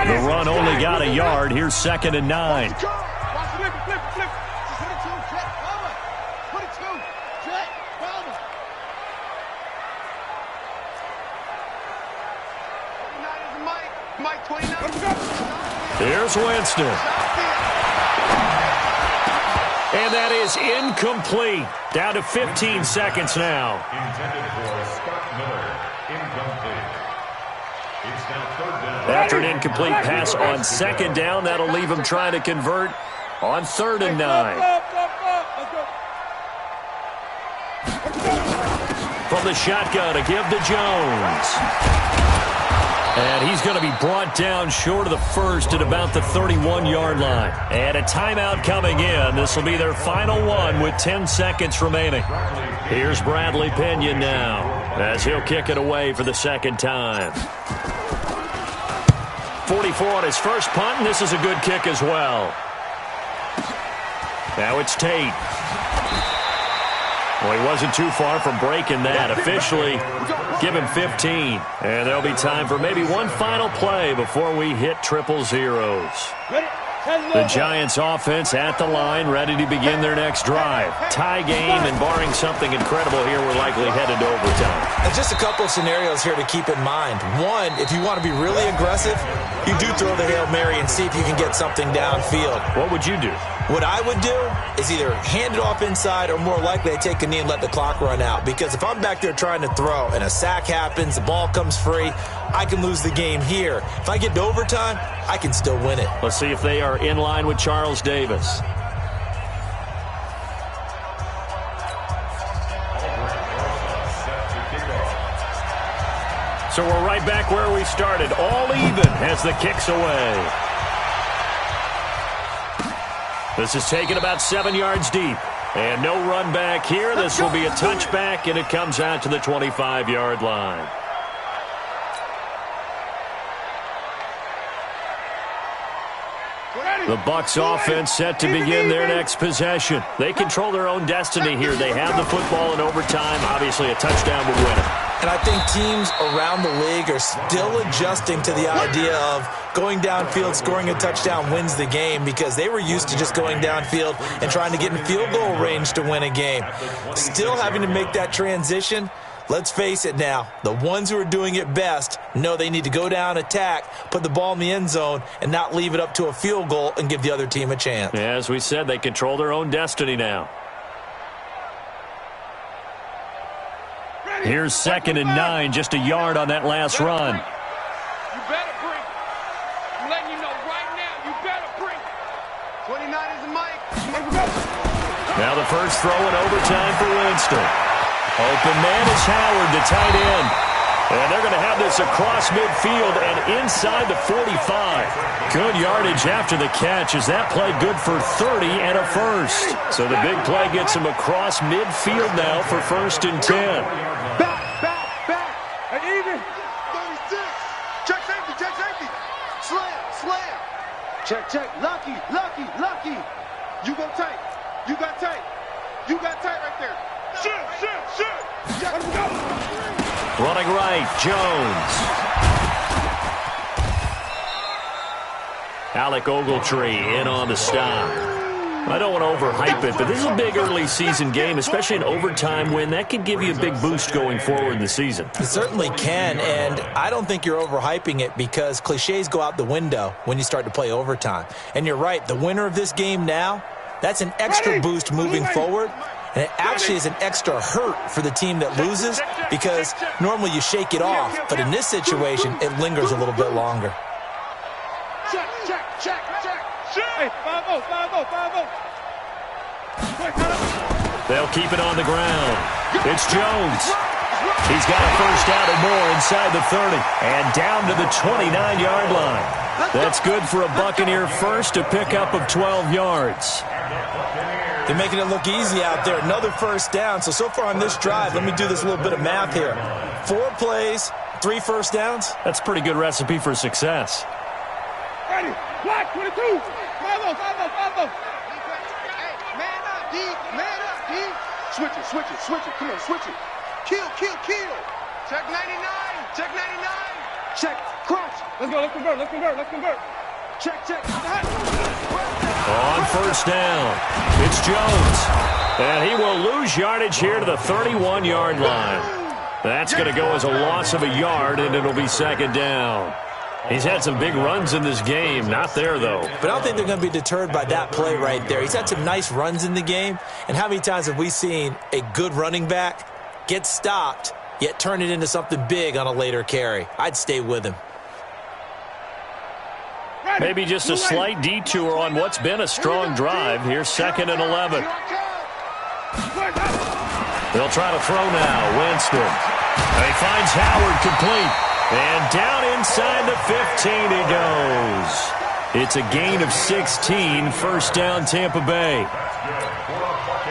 9. The run only got a yard. Here's 2nd and 9. Here's Winston. And that is incomplete. Down to 15 seconds now. Intended for Scott Miller. Incomplete. It's now 3rd down. After an incomplete pass on 2nd down, that'll leave him trying to convert on 3rd and 9. From the shotgun to give to Jones. And he's going to be brought down short of the first at about the 31-yard line. And a timeout coming in. This will be their final one with 10 seconds remaining. Here's Bradley Pinion now as he'll kick it away for the 2nd time. 24 on his first punt, and this is a good kick as well. Now it's Tate. Well, he wasn't too far from breaking that. Officially, give him 15. And there'll be time for maybe one final play before we hit 000. The Giants offense at the line, ready to begin their next drive. Tie game, and barring something incredible here, we're likely headed to overtime. There's just a couple of scenarios here to keep in mind. One, if you want to be really aggressive, you do throw the Hail Mary and see if you can get something downfield. What would you do? What I would do is either hand it off inside or more likely I take a knee and let the clock run out. Because if I'm back there trying to throw and a sack happens, the ball comes free, I can lose the game here. If I get to overtime, I can still win it. Let's see if they are in line with Charles Davis. So we're right back where we started. All even as the kick's away. This is taken about 7 yards deep. And no run back here. This will be a touchback, and it comes out to the 25-yard line. The Bucs offense set to begin their next possession. They control their own destiny here. They have the football in overtime. Obviously, a touchdown would win it. And I think teams around the league are still adjusting to the idea of going downfield, scoring a touchdown wins the game, because they were used to just going downfield and trying to get in field goal range to win a game. Still having to make that transition. Let's face it now, the ones who are doing it best know they need to go down, attack, put the ball in the end zone, and not leave it up to a field goal and give the other team a chance. Yeah, as we said, they control their own destiny now. Here's 2nd and 9, just a yard on that last run. You better bring it. I'm letting you know right now, you better bring it. 29 is the mic. Now the first throw in overtime for Winston. Open man is Howard, the tight end. And they're going to have this across midfield and inside the 45. Good yardage after the catch as that play good for 30 and a first. So the big play gets him across midfield now for 1st and 10. Back. And even. 36. Check safety. Slam. Check. Lucky. You go tight. You got tight right there. Shit. Let's go. Running right, Jones. Alec Ogletree in on the stop. I don't want to overhype it, but this is a big early season game, especially an overtime win. That could give you a big boost going forward in the season. It certainly can, and I don't think you're overhyping it because cliches go out the window when you start to play overtime. And you're right, the winner of this game now, that's an extra boost moving forward. And it actually is an extra hurt for the team that loses because normally you shake it off. But in this situation, it lingers a little bit longer. Check. Hey, 5-0. They'll keep it on the ground. It's Jones. He's got a first down and more inside the 30 and down to the 29-yard line. That's good for a Buccaneer first, a pickup of 12 yards. They're making it look easy out there. Another first down. So far on this drive, let me do this little bit of math here. 4 plays, 3 first downs. That's a pretty good recipe for success. Ready. Black 22. 5-0. Hey, man up, D. Switch it. Come on, switch it. Kill. Check 99. Check. Crouch. Let's convert. Check. On first down, it's Jones. And he will lose yardage here to the 31-yard line. That's going to go as a loss of a yard, and it'll be 2nd down. He's had some big runs in this game. Not there, though. But I don't think they're going to be deterred by that play right there. He's had some nice runs in the game. And how many times have we seen a good running back get stopped, yet turn it into something big on a later carry? I'd stay with him. Maybe just a slight detour on what's been a strong drive. Here's 2nd and 11. They'll try to throw now. Winston. And he finds Howard complete. And down inside the 15 he goes. It's a gain of 16. First down, Tampa Bay.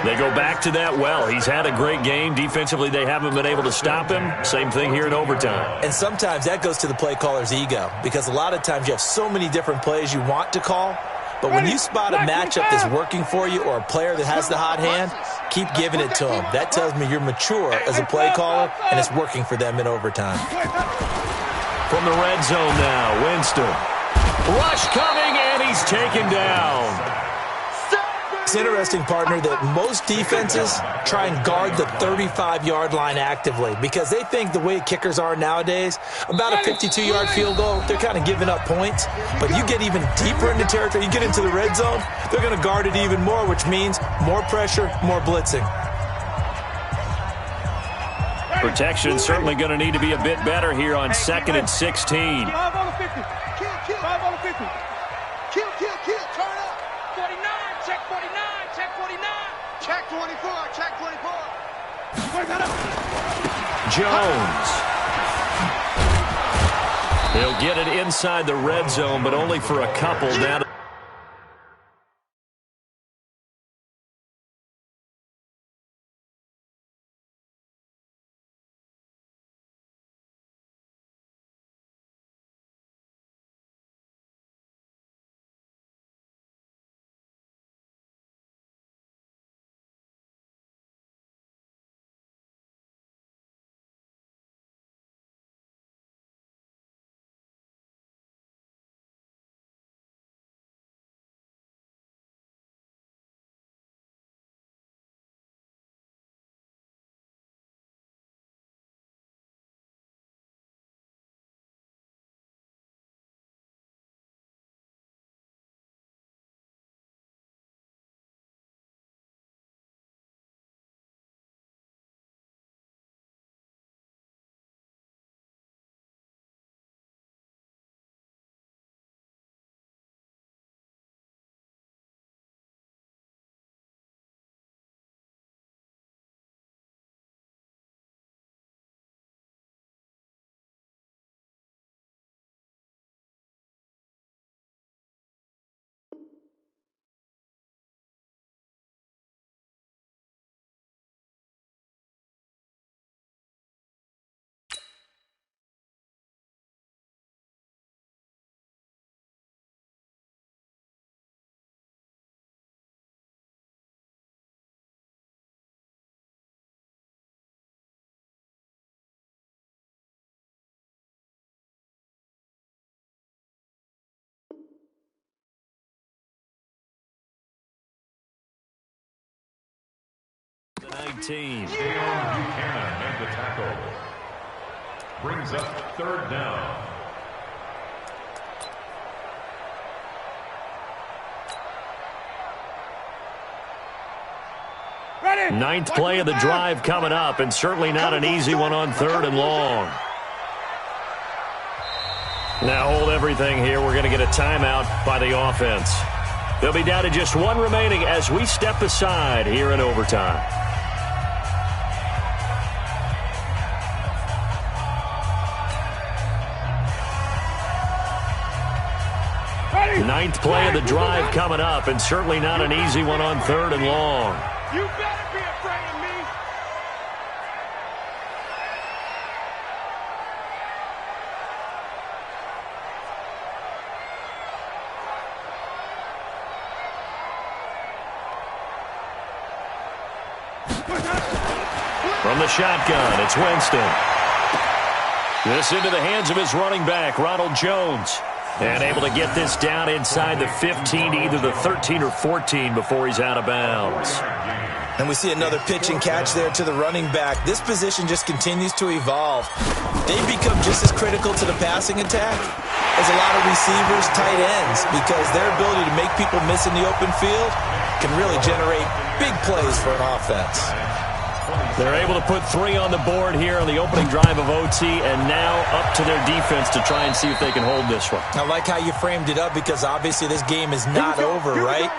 They go back to that well. He's had a great game. Defensively, they haven't been able to stop him. Same thing here in overtime. And sometimes that goes to the play caller's ego, because a lot of times you have so many different plays you want to call, but when you spot a matchup that's working for you or a player that has the hot hand, keep giving it to him. That tells me you're mature as a play caller, and it's working for them in overtime. From the red zone now, Winston. Rush coming, and he's taken down. It's interesting, partner, that most defenses try and guard the 35-yard line actively because they think the way kickers are nowadays, about a 52-yard field goal, they're kind of giving up points. But you get even deeper into territory, you get into the red zone, they're going to guard it even more, which means more pressure, more blitzing. Protection certainly going to need to be a bit better here on 2nd and 16. 5 on the 50. Kill, 5 on the 50. Kill, turn up. 49, check 49, check 49. Check 24, check 24. Jones. He'll get it inside the red zone, but only for a couple. Down to the 19. Buchanan made the tackle. Brings up 3rd down. Ninth play of the drive coming up, and certainly not an easy one on 3rd and long. Now hold everything here. We're going to get a timeout by the offense. They'll be down to just 1 remaining as we step aside here in overtime. Ninth play of the drive coming up, and certainly not an easy one on 3rd and long. You better be afraid of me. From the shotgun, it's Winston. This into the hands of his running back, Ronald Jones. And able to get this down inside the 15, either the 13 or 14 before he's out of bounds. And we see another pitch and catch there to the running back. This position just continues to evolve. They become just as critical to the passing attack as a lot of receivers, tight ends, because their ability to make people miss in the open field can really generate big plays for an offense. They're able to put 3 on the board here on the opening drive of OT, and now up to their defense to try and see if they can hold this one. I like how you framed it up, because obviously this game is not over, right?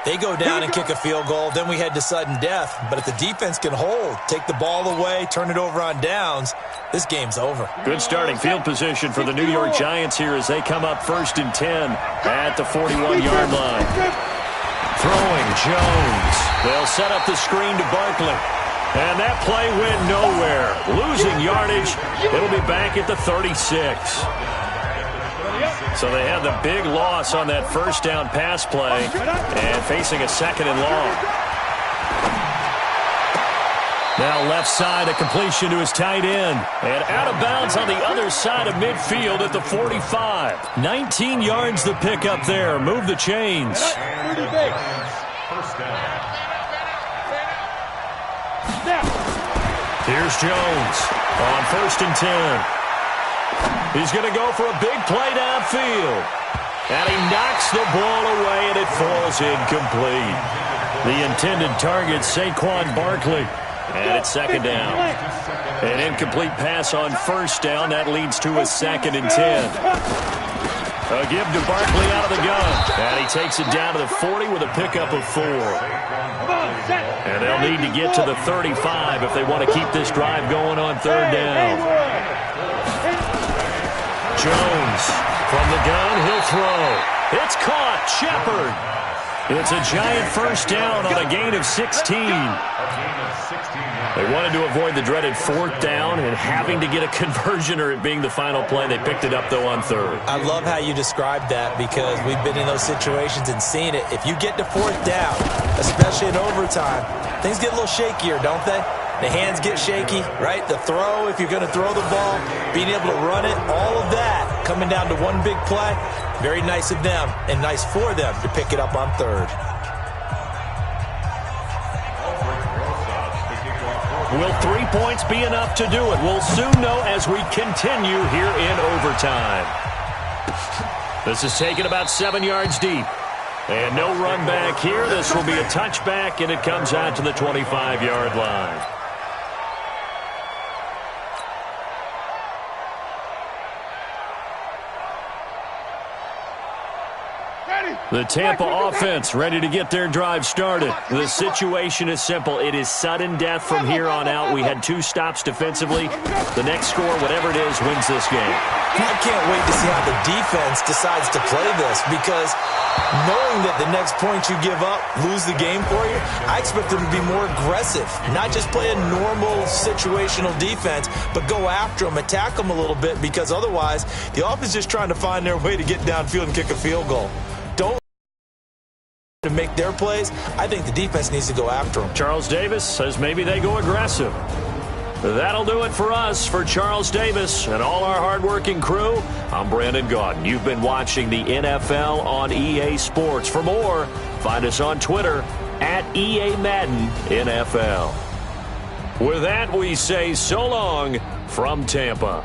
They go down and kick a field goal, then we head to sudden death. But if the defense can hold, take the ball away, turn it over on downs, this game's over. Good starting field position for the New York Giants here as they come up 1st and 10 at the 41-yard line. Throwing Jones. They'll set up the screen to Barkley. And that play went nowhere. Losing yardage. It'll be back at the 36. So they had the big loss on that first down pass play and facing a second and long. Now left side, a completion to his tight end. And out of bounds on the other side of midfield at the 45. 19 yards the pick up there. Move the chains. Here's Jones on 1st and 10. He's going to go for a big play downfield. And he knocks the ball away, and it falls incomplete. The intended target, Saquon Barkley. And it's second down. An incomplete pass on first down. That leads to a 2nd and 10. A give to Barkley out of the gun. And he takes it down to the 40 with a pickup of 4. And they'll need to get to the 35 if they want to keep this drive going on 3rd down. Jones from the gun. He'll throw. It's caught. Shepard. It's a giant first down on a gain of 16. They wanted to avoid the dreaded 4th down and having to get a conversion or it being the final play. They picked it up, though, on 3rd. I love how you described that because we've been in those situations and seen it. If you get to 4th down, especially in overtime, things get a little shakier, don't they? The hands get shaky, right? The throw, if you're going to throw the ball, being able to run it, all of that coming down to one big play. Very nice of them and nice for them to pick it up on 3rd. Will 3 points be enough to do it? We'll soon know as we continue here in overtime. This is taken about 7 yards deep. And no run back here. This will be a touchback, and it comes out to the 25-yard line. The Tampa offense ready to get their drive started. The situation is simple. It is sudden death from here on out. We had 2 stops defensively. The next score, whatever it is, wins this game. I can't wait to see how the defense decides to play this because knowing that the next point you give up, lose the game for you, I expect them to be more aggressive. Not just play a normal situational defense, but go after them, attack them a little bit because otherwise the offense is just trying to find their way to get downfield and kick a field goal. Don't to make their plays. I think the defense needs to go after them. Charles Davis says maybe they go aggressive. That'll do it for us. For Charles Davis and all our hardworking crew, I'm Brandon Gaudin. You've been watching the NFL on EA Sports. For more, find us on Twitter at EA Madden NFL. With that, we say so long from Tampa.